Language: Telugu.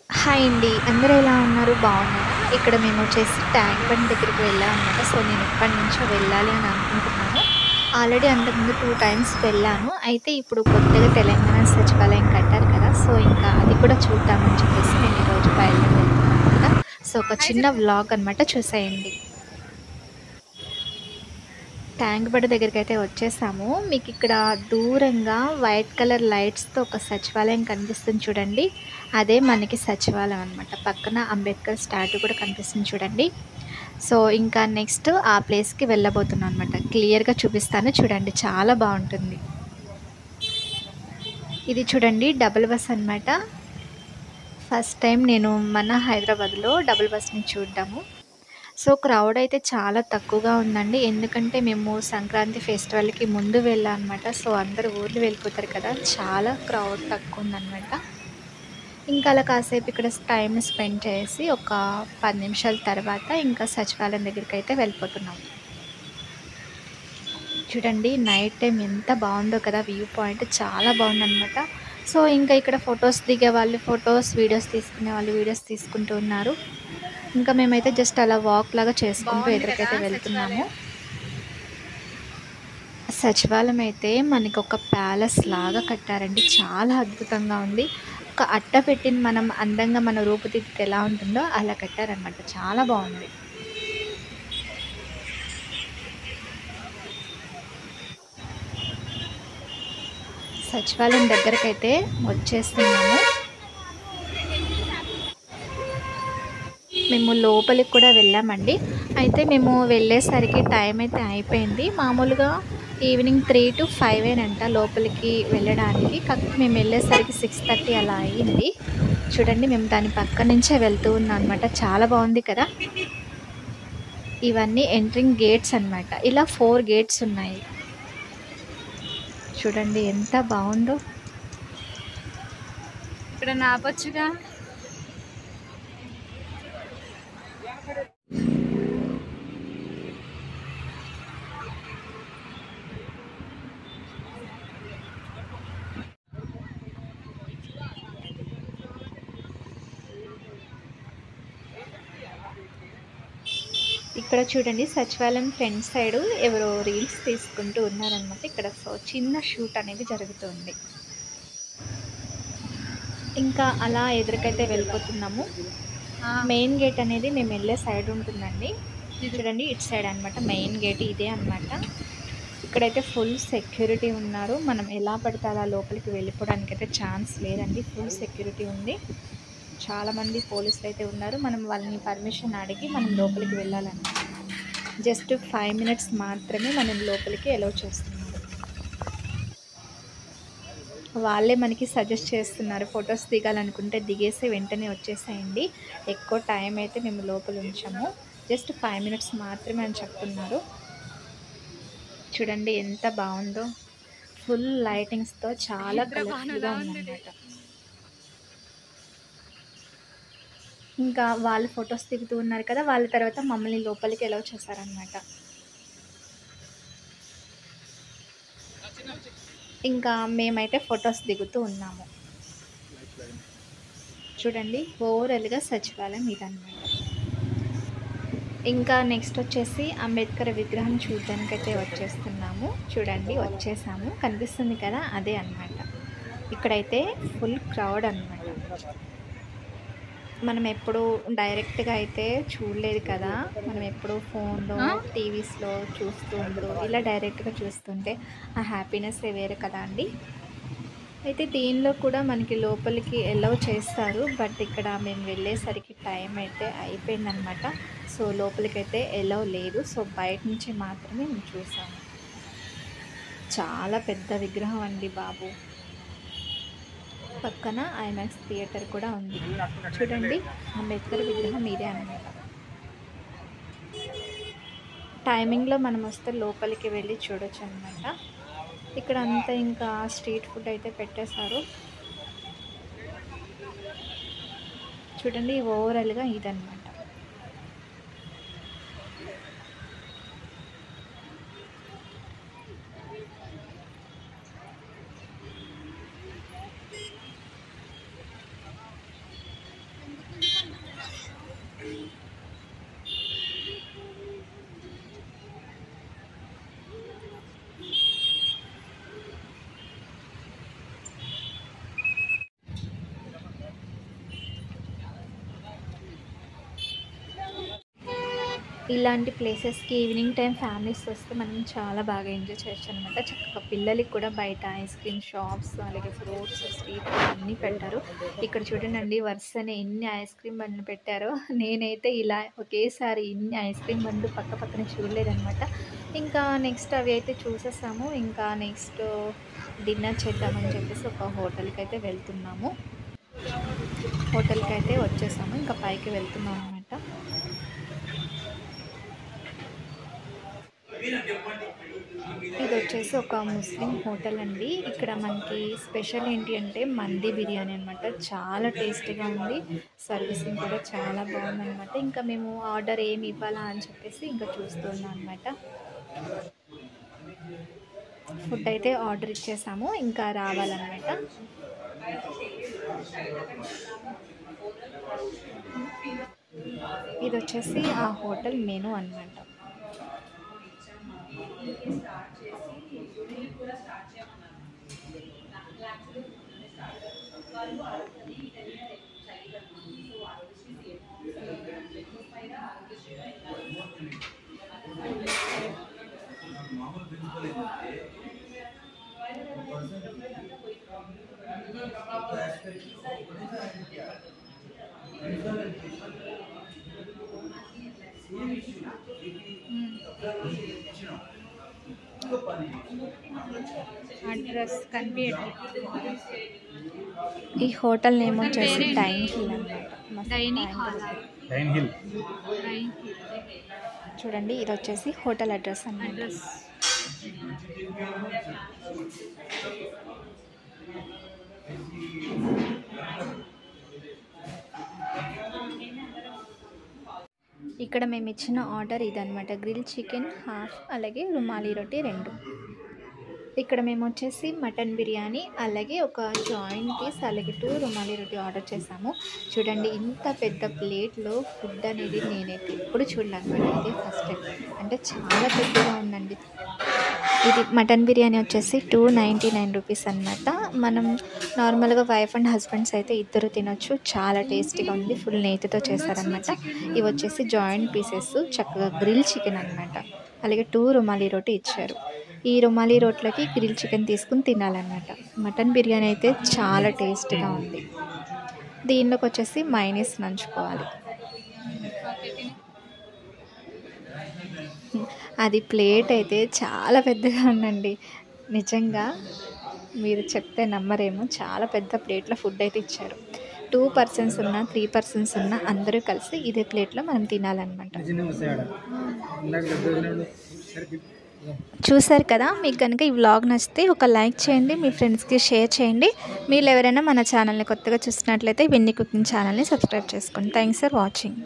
హాయ్ అండి. అందరూ ఎలా ఉన్నారు? బాగున్నారా? ఇక్కడ మేమొచ్చేసి ట్యాంక్ బండ్ దగ్గరికి వెళ్ళామనమాట. సో, నేను ఎప్పటినుంచో వెళ్ళాలి అని అనుకుంటున్నాను. ఆల్రెడీ అంతకుముందు 2 టైమ్స్ వెళ్ళాను. అయితే ఇప్పుడు కొత్తగా తెలంగాణ సచివాలయం కట్టారు కదా! సో, ఇంకా అది కూడా చూద్దామని చెప్పేసి నేను ఈరోజు బయలుదేరి వెళ్తున్నాననమాట. సో, ఒక చిన్న వ్లాగ్ అనమాట చూసేయండి. ట్యాంక్ బండ్ దగ్గరికైతే వచ్చేసాము. మీకిక్కడ దూరంగా వైట్ కలర్ లైట్స్‌తో ఒక సచివాలయం కనిపిస్తుంది చూడండి. అదే మనకి సచివాలయం అనమాట. పక్కన అంబేద్కర్ స్టాట్యూ కూడా కనిపిస్తుంది చూడండి. సో, ఇంకా నెక్స్ట్ ఆ ప్లేస్‌కి వెళ్ళబోతున్నాం అనమాట. క్లియర్‌గా చూపిస్తాను చూడండి. చాలా బావుంటుంది. ఇది చూడండి డబుల్ బస్ అనమాట. ఫస్ట్ టైం నేను మన హైదరాబాద్‌లో డబుల్ బస్‌ని చూడ్డము. సో, క్రౌడ్ అయితే చాలా తక్కువగా ఉందండి. ఎందుకంటే మేము సంక్రాంతి ఫెస్టివల్‌కి ముందు వెళ్ళామనమాట. సో, అందరూ ఊర్లు వెళ్ళిపోతారు కదా! చాలా క్రౌడ్ తక్కువుందనమాట. ఇంకా అలా కాసేపు ఇక్కడ టైమ్ స్పెండ్ చేసి ఒక 10 నిమిషాల తర్వాత ఇంకా సచివాలయం దగ్గరికైతే వెళ్ళిపోతున్నాం. చూడండి నైట్ టైమ్ ఎంత బావుందో కదా! వ్యూ పాయింట్ చాలా బావుందనమాట. సో, ఇంకా ఇక్కడ ఫోటోస్ దిగేవాళ్ళు ఫోటోస్, వీడియోస్ తీసుకునే వాళ్ళు వీడియోస్ తీసుకుంటూ ఉన్నారు. ఇంకా మేమైతే జస్ట్ అలా వాక్ లాగా చేసుకుంటూ బావుంది కదా! ఎదురుకైతే వెళ్తున్నాము. సచివాలయం. సచివాలయం అయితే మనకొక ప్యాలెస్ లాగా కట్టారండి. చాలా అద్భుతంగా ఉంది. ఒక అట్ట పెట్టిన మనం అందంగా మన రూపుదిద్దితే ఎలా ఉంటుందో అలా కట్టారనమాట. చాలా బావుంది. సచివాలయం దగ్గరకైతే వచ్చేస్తున్నాము. మేము లోపలికి కూడా వెళ్ళామండి. అయితే మేము వెళ్ళేసరికి టైం అయితే అయిపోయింది. మామూలుగా ఈవినింగ్ 3-5 లోపలికి వెళ్ళడానికి. కాకపోతే మేము వెళ్ళేసరికి 6:30 అలా అయింది. చూడండి మేము దాని పక్క నుంచే వెళ్తూ ఉన్నాం అనమాట. చాలా బావుంది కదా! ఇవన్నీ ఎంట్రింగ్ గేట్స్ అనమాట. ఇలా 4 గేట్స్ ఉన్నాయి. చూడండి ఎంత బావుందో. ఇక్కడన్నా ఆపొచ్చుగా. ఇక్కడ చూడండి సచివాలయం ఫ్రంట్ సైడు ఎవరో రీల్స్ తీసుకుంటూ ఉన్నారనమాట. ఇక్కడ చిన్న షూట్ అనేది జరుగుతుంది. ఇంకా అలా ఎదురుకైతే వెళ్ళిపోతున్నాము. ఆ! మెయిన్ గేట్ అనేది మేమెళ్ళే సైడ్ ఉంటుందండి. ఇది చూడండి ఇటు సైడ్ అనమాట. మెయిన్ గేట్ ఇదే అనమాట. ఇక్కడైతే ఫుల్ సెక్యూరిటీ ఉన్నారు. మనం ఎలా పడితే అలా లోపలికి వెళ్ళిపోవడానికైతే ఛాన్స్ లేదండి. ఫుల్ సెక్యూరిటీ ఉంది. చాలామంది పోలీసులైతే ఉన్నారు. మనం వాళ్ళని పర్మిషన్ అడిగి మనం లోపలికి వెళ్ళాలనమాట. జస్ట్ 5 మినిట్స్ మాత్రమే మనం లోపలికి అలౌ చేస్తున్నారు. వాళ్ళే మనకి సజెస్ట్ చేస్తున్నారు. ఫోటోస్ దిగాలనుకుంటే దిగేసి వెంటనే వచ్చేసేయండి. ఎక్కువ టైం అయితే మేము లోపల ఉంచము. జస్ట్ 5 మినిట్స్ మాత్రమే అని చెప్తున్నారు. చూడండి ఎంత బావుందో. ఫుల్ లైటింగ్స్‌తో చాలా హైదరాబాద్‌లా కలర్‌ఫుల్‌గా ఉందిది. ఉందనమాట. ఇంకా వాళ్ళు ఫోటోస్ దిగుతూ ఉన్నారు కదా! వాళ్ళ తర్వాత మమ్మల్ని లోపలికి అలౌ చేశారనమాట. ఇంకా మేమైతే ఫోటోస్ దిగుతూ ఉన్నాము. చూడండి ఓవరాల్‌గా సచివాలయం ఇదనమాట. ఇంకా నెక్స్ట్ వచ్చేసి అంబేద్కర్ విగ్రహం చూడ్డానికైతే వచ్చేస్తున్నాము. చూడండి వచ్చేసాము. కనిపిస్తుంది కదా! అదే అనమాట. ఇక్కడైతే ఫుల్ క్రౌడ్ అనమాట. మనం ఎప్పుడూ డైరెక్ట్‌గా అయితే చూడలేదు కదా! మనం ఎప్పుడూ ఫోన్‌లో, ఆ! టీవీస్‌లో చూస్తూ ఉంటూ ఇలా డైరెక్ట్‌గా చూస్తుంటే ఆ హ్యాపీనెస్సే వేరు కదా అండి. అయితే దీనిలో కూడా మనకి లోపలికి ఎలౌ చేస్తారు. బట్ ఇక్కడ మేము వెళ్ళేసరికి టైం అయితే అయిపోయిందనమాట. సో, లోపలికైతే ఎలౌ లేదు. సో, బయట నుంచి మాత్రమే మేము చూసాము. చాలా పెద్ద విగ్రహం అండి బాబు. పక్కన ఐమాక్స్ థియేటర్ కూడా ఉంది. చూడండి అంబేద్కర్ విగ్రహం ఇదే అనమాట. టైమింగ్‌లో మనం వస్తే లోపలికి వెళ్ళి చూడొచ్చనమాట. ఇక్కడ అంతా ఇంకా స్ట్రీట్ ఫుడ్ అయితే పెట్టేశారు. చూడండి ఓవరాల్‌గా ఇదనమాట. ఇలాంటి ప్లేసెస్కి ఈవినింగ్ టైం ఫ్యామిలీస్ వస్తే మనం చాలా బాగా ఎంజాయ్ చేయొచ్చు అనమాట. చక్కగా పిల్లలకి కూడా బయట ఐస్ క్రీమ్ షాప్స్, అలాగే ఫ్రూట్స్, స్ట్రీట్ ఫుడ్ అన్నీ పెట్టారు. ఇక్కడ చూడండి వరుసనే ఎన్ని ఐస్ క్రీమ్ బండ్లు పెట్టారో. నేనైతే ఇలా ఒకేసారి ఇన్ని ఐస్ క్రీమ్ బండ్లు పక్క పక్కన చూడలేదనమాట. ఇంకా నెక్స్ట్ అవి అయితే చూసేసాము. ఇంకా నెక్స్ట్ డిన్నర్ చేద్దామని చెప్పేసి ఒక హోటల్కి అయితే వెళ్తున్నాము. హోటల్కి అయితే వచ్చేసాము. ఇంకా పైకి వెళ్తున్నాం అనమాట. ఇది వచ్చేసి ఒక ముస్లిం హోటల్ అండి. ఇక్కడ మనకి స్పెషల్ ఏంటి అంటే మంది బిర్యానీ అనమాట. చాలా టేస్టీగా ఉంది. సర్వీసింగ్ కూడా చాలా బాగుందన్నమాట. ఇంకా మేము ఆర్డర్ ఏమి ఇవ్వాలా అని చెప్పేసి ఇంకా చూస్తున్నాం అనమాట. ఫుడ్ అయితే ఆర్డర్ ఇచ్చేసాము. ఇంకా రావాలన్నమాట. ఇది వచ్చేసి ఆ హోటల్ మెనూ అన్నమాట. అడ్రస్ కనిపించట్లేదు. ఈ హోటల్ నేమ్ వచ్చేసి డైన్ హిల్ అన్నమాట. Dining hall. Dine hill. చూడండి ఇది వచ్చేసి హోటల్ అడ్రస్ అన్నమాట. అడ్రస్ ఇక్కడ మేము ఇచ్చిన ఆర్డర్ ఇదనమాట. గ్రిల్ చికెన్ హాఫ్, అలాగే రుమాలి రొట్టి 2. ఇక్కడ మేము వచ్చేసి మటన్ బిర్యానీ, అలాగే ఒక జాయింట్ పీస్, అలాగే 2 రుమాలి రొట్టి ఆర్డర్ చేసాము. చూడండి ఇంత పెద్ద ప్లేట్లో ఫుడ్ అనేది నేనైతే ఎప్పుడు చూడలేదన్నమాట. ఇదే ఫస్ట్ టైం. అంటే చాలా పెద్దగా ఉందండి. ఇది మటన్ బిర్యానీ వచ్చేసి 299 రూపీస్ అనమాట. మనం నార్మల్గా వైఫ్ అండ్ హస్బెండ్స్ అయితే ఇద్దరు తినొచ్చు. చాలా టేస్టీగా ఉంది. ఫుల్ నెయ్యితో చేస్తారనమాట. ఇవి వచ్చేసి జాయింట్ పీసెస్, చక్కగా గ్రిల్ చికెన్ అనమాట. అలాగే 2 రుమాలి రోటీ ఇచ్చారు. ఈ రుమాలి రోట్లకి గ్రిల్ చికెన్ తీసుకుని తినాలన్నమాట. మటన్ బిర్యానీ అయితే చాలా టేస్టీగా ఉంది. దీనిలోకి వచ్చేసి మైనీస్ నంచుకోవాలి. అది ప్లేట్ అయితే చాలా పెద్దగా ఉందండి. నిజంగా మీరు చెప్తే నమ్మరేమో, చాలా పెద్ద ప్లేట్లో ఫుడ్ అయితే ఇచ్చారు. 2 పర్సన్స్ ఉన్నా 3 పర్సన్స్ ఉన్నా అందరూ కలిసి ఇదే ప్లేట్లో మనం తినాలన్నమాట. చూసారు కదా. మీకు కనుక ఈ వ్లాగ్ నచ్చితే ఒక లైక్ చేయండి, మీ ఫ్రెండ్స్కి షేర్ చేయండి. మీరు ఎవరైనా మన ఛానల్ని కొత్తగా చూసినట్లయితే విన్నీ కుకింగ్ ఛానల్ని సబ్స్క్రైబ్ చేసుకోండి. Thanks for watching.